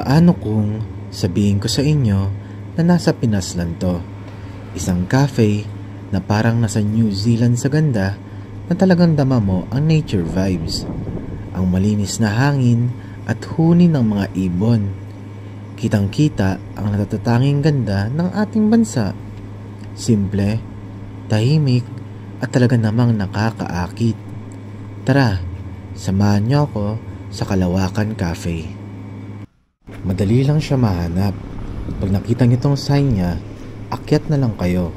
Paano kung sabihin ko sa inyo na nasa Pinas lang to? Isang cafe na parang nasa New Zealand sa ganda, na talagang dama mo ang nature vibes. Ang malinis na hangin at huni ng mga ibon. Kitang-kita ang natatatanging ganda ng ating bansa. Simple, tahimik at talaga namang nakakaakit. Tara, samahan niyo ako sa Kalawakan Cafe. Madali lang siya mahanap. Pag nakita niyo tong sign niya, akyat na lang kayo.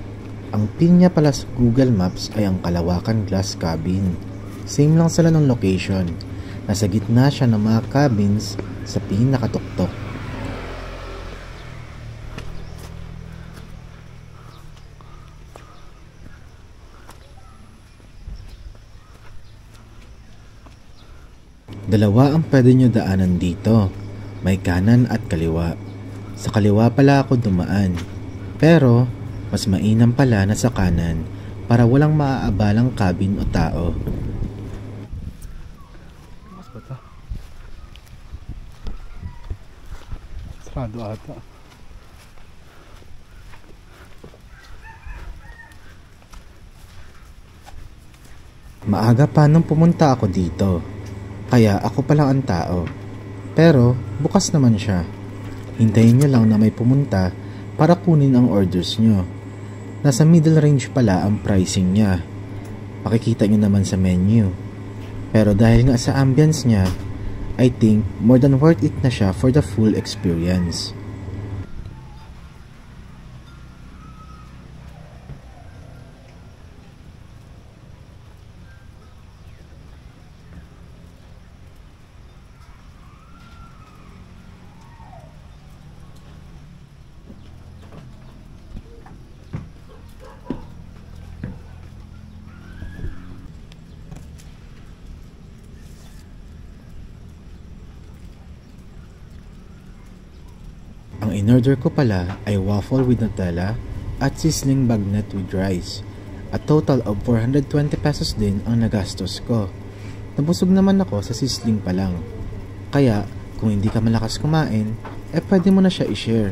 Ang pin niya pala sa Google Maps ay ang Kalawakan Glass Cabin. Same lang sila ng location. Nasa gitna siya ng mga cabins sa pinakatuktok. Dalawa ang pwede nyo daanan dito. May kanan at kaliwa. Sa kaliwa pala ako dumaan. Pero, mas mainam pala na sa kanan para walang maaabalang cabin o tao. Mas bata. Sarado ata. Maaga pa nung pumunta ako dito. Kaya ako pa lang ang tao. Pero bukas naman siya. Hintayin nyo lang na may pumunta para kunin ang orders nyo. Nasa middle range pala ang pricing niya. Makikita nyo naman sa menu. Pero dahil nga sa ambience niya, I think more than worth it na siya for the full experience. Ang in-order ko pala ay waffle with Nutella at sizzling bagnet with rice. A total of 420 pesos din ang nagastos ko. Nabusog naman ako sa sizzling pa lang. Kaya kung hindi ka malakas kumain, pwede mo na siya i-share.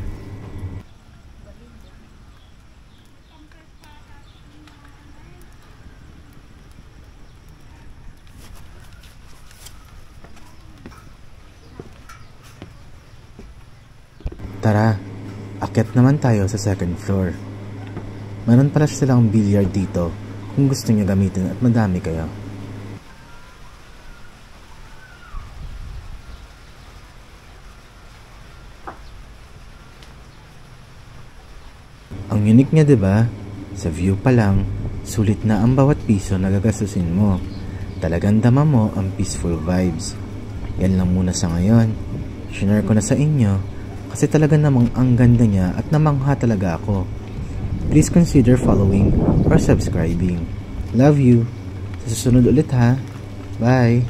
Tara, akyat naman tayo sa second floor. Meron pala silang billiard dito kung gusto niyo gamitin at madami kayo. Ang unique niya, 'di ba? Sa view pa lang, sulit na ang bawat piso na gagastusin mo. Talagang dama mo ang peaceful vibes. Yan lang muna sa ngayon. Share ko na sa inyo. Kasi talaga namang ang ganda niya at namangha talaga ako. Please consider following or subscribing. Love you. Sa susunod ulit ha. Bye.